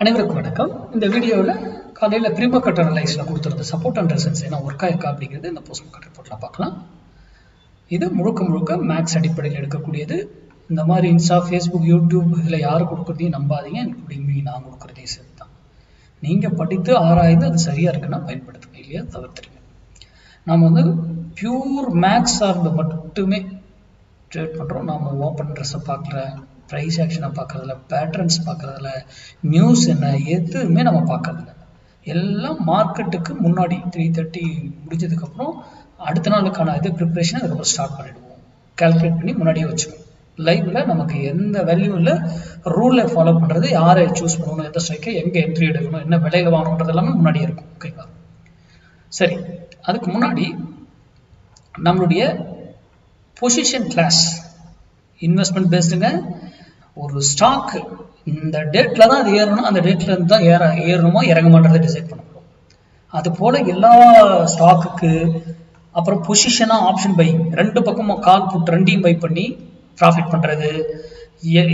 அனைவருக்கும் வணக்கம். இந்த வீடியோவில் காலையில் ப்ரீ மார்க்கெட் அனலைஸில் கொடுத்துருந்த சப்போர்ட் அண்ட் ரெசிஸ்டன்ஸ் என்ன ஒர்க் ஆயிருக்கா அப்படிங்கிறது இந்த போஸ்ட் மார்க்கெட் ரிப்போர்ட்டில் பார்க்கலாம். இது முழுக்க மேக்ஸ் அடிப்படையில் எடுக்கக்கூடியது. இந்த மாதிரி இன்ஸ்டா, ஃபேஸ்புக், யூடியூப் இதில் யார் கொடுக்குறதையும் நம்பாதீங்க. இன்க்ளூடிங் நான் கொடுக்குறதையும் சேர்த்து தான். நீங்கள் படித்து ஆராய்ந்து அது சரியாக இருக்குன்னா பயன்படுத்துங்க, இல்லையா தவிர்த்துருங்க. நாம் பியூர் மேக்ஸ் சார்ந்து மட்டுமே ட்ரேட் பண்ணுறோம். நாம் ஓப்பன் ட்ரெஸ்ஸை பார்க்குற, ப்ரைஸ் ஆக்ஷனை பார்க்குறதில்ல, பேட்டர்ன்ஸ் பார்க்குறதில்ல, நியூஸ் என்ன எதுவுமே நம்ம பார்க்கறதில்ல. எல்லாம் மார்க்கெட்டுக்கு முன்னாடி 3:30 முடிஞ்சதுக்கப்புறம் அடுத்த நாளுக்கான இது ப்ரிப்ரேஷன் அதுக்கப்புறம் ஸ்டார்ட் பண்ணிவிடுவோம். கால்குலேட் பண்ணி முன்னாடியே வச்சுக்கணும். லைவில் நமக்கு எந்த வேல்யூ இல்லை. ரூலை ஃபாலோ பண்ணுறது, யாரை சூஸ் பண்ணணும், எந்த ஸ்ட்ரைக்கை எங்கே என்ட்ரி எடுக்கணும், என்ன விலையில் வாங்கணுன்றது எல்லாமே முன்னாடியே இருக்கும். ஓகேங்களா? சரி, அதுக்கு முன்னாடி நம்மளுடைய பொசிஷன் கிளாஸ் இன்வெஸ்ட்மெண்ட் பேஸ்டுங்க. ஒரு ஸ்டாக் இந்த டேட்டில் தான் அது ஏறணும், அந்த டேட்ல இருந்து தான் ஏறணுமோ இறங்குமான்றதை டிசைட் பண்ண முடியும். அது போல் எல்லா ஸ்டாக்குக்கு அப்புறம் பொசிஷனாக ஆப்ஷன் பை, ரெண்டு பக்கமும் கால் புட் ரெண்டையும் பை பண்ணி ப்ராஃபிட் பண்ணுறது,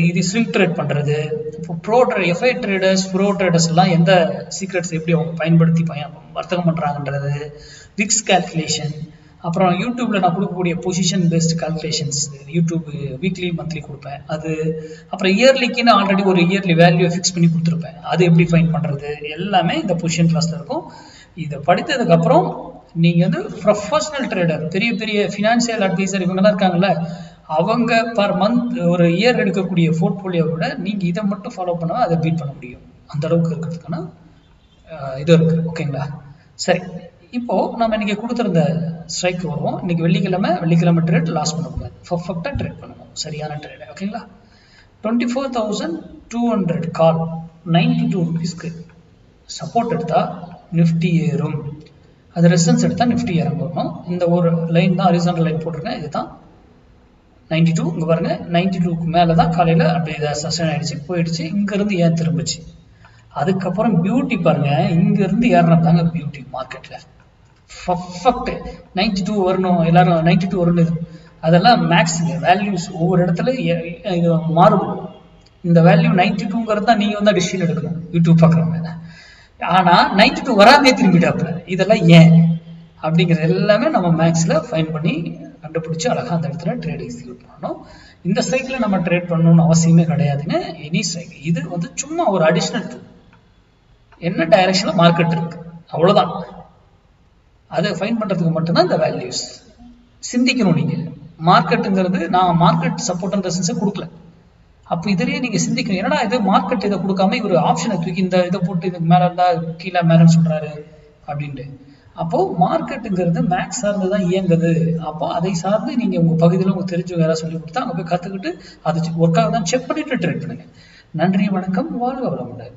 இது ஸ்விங் ட்ரேட் பண்ணுறது. இப்போ எஃப்ஐ ட்ரேடர்ஸ், ப்ரோ ட்ரேடர்ஸ் எல்லாம் எந்த சீக்ரெட்ஸ் எப்படி அவங்க பயன்படுத்தி வர்த்தகம் பண்ணுறாங்கன்றது, விக்ஸ் கால்குலேஷன், அப்புறம் யூடியூப்பில் நான் கொடுக்கக்கூடிய position based calculations, YouTube weekly monthly கொடுப்பேன். அது அப்புறம் இயர்லிக்குன்னு ஆல்ரெடி ஒரு இயர்லி வேல்யூ ஃபிக்ஸ் பண்ணி கொடுத்துருப்பேன். அது எப்படி ஃபைன் பண்ணுறது எல்லாமே இந்த பொசிஷன் கிளாஸில் இருக்கும். இதை படித்ததுக்கப்புறம் நீங்கள் ப்ரொஃபஷனல் ட்ரேடர், பெரிய பெரிய ஃபினான்சியல் அட்வைசர் இவங்கெல்லாம் இருக்காங்கல்ல, அவங்க பர் மந்த் ஒரு இயர் எடுக்கக்கூடிய போர்ட்ஃபோலியோவை விட நீங்கள் இதை மட்டும் ஃபாலோ பண்ணால் அதை பீட் பண்ண முடியும். அந்த அளவுக்கு இருக்கிறதுக்கான இது இருக்குது. ஓகேங்களா? சரி, இப்போ நம்ம இன்னைக்கு கொடுத்துருந்த ஸ்ட்ரைக் வருவோம். இன்னைக்கு வெள்ளிக்கிழமை ட்ரேட் லாஸ் பண்ணக்கூடாது, பர்ஃபெக்டாக ட்ரேட் பண்ணணும், சரியான ட்ரேட். ஓகேங்களா? 24,200 கால் 92 rupeesக்கு சப்போர்ட் எடுத்தா நிஃப்டி ஏறும், அது ரெசிஸ்டன்ஸ் எடுத்தா நிஃப்டி இறங்கணும். இந்த ஒரு லைன் தான் ஹரிசாண்டல் லைன் போட்டிருக்கேன். இதுதான் 92. இங்கே பாருங்க, 92க்கு மேலே தான் காலையில் அப்படியே சஸ்டைன் ஆயிடுச்சு, போயிடுச்சு. இங்கேருந்து ஏன் திரும்பிச்சு. அதுக்கப்புறம் பியூட்டி பாருங்க, இங்கேருந்து ஏறினதாங்க பியூட்டி மார்க்கெட்டில். பர்ஃபெக்ட் 92 வரணும், எல்லாரும் 92 வரணும். அதெல்லாம் மேக்ஸுங்க, வேல்யூஸ் ஒவ்வொரு இடத்துல இது மாறுபடும். இந்த வேல்யூ 92ங்கிறது தான் நீங்கள் டிசிஷன் எடுக்கணும் யூடியூப் பார்க்குறவங்க. ஆனால் 92 வராமே திரும்பிட்டாப்புல. இதெல்லாம் ஏன் அப்படிங்கிறது எல்லாமே நம்ம மேக்ஸில் ஃபைன் பண்ணி கண்டுபிடிச்சி அழகாக அந்த இடத்துல ட்ரேட் எக்ஸிக்யூட் பண்ணணும். இந்த ஸ்ட்ரைக்கில் நம்ம ட்ரேட் பண்ணணும்னு அவசியமே கிடையாதுங்க. எனி ஸ்ட்ரைக் இது சும்மா ஒரு அடிஷ்னல் டூல். என்ன டைரக்ஷனில் மார்க்கெட் இருக்கு அவ்வளோதான். அதை ஃபைன் பண்ணுறதுக்கு மட்டும்தான் இந்த வேல்யூஸ். சிந்திக்கணும் நீங்கள். மார்க்கெட்டுங்கிறது நான் மார்க்கெட் சப்போர்ட் அண்ட் ரெசிஸ்டன்ஸை கொடுக்கல. அப்போ இதிலேயே நீங்கள் சிந்திக்கணும், என்னடா இது மார்க்கெட் இதை கொடுக்காம இவர் ஆப்ஷனை தூக்கி இந்த இதை போட்டு இதுக்கு மேலே இருந்தால் கீழே மேலேன்னு சொல்கிறாரு அப்படின்ட்டு. அப்போது மார்க்கெட்டுங்கிறது மேக்ஸ் சார்ந்து தான் இயங்குது. அப்போ அதை சார்ந்து நீங்கள் உங்கள் பகுதியில் உங்களுக்கு தெரிஞ்சவங்க யாராவது சொல்லி கொடுத்தா அங்கே போய் கற்றுக்கிட்டு அது ஒர்க் ஆகுதான் செக் பண்ணிட்டு ட்ரேட் பண்ணுங்க. நன்றி, வணக்கம், வாழ்க வளமுடன்.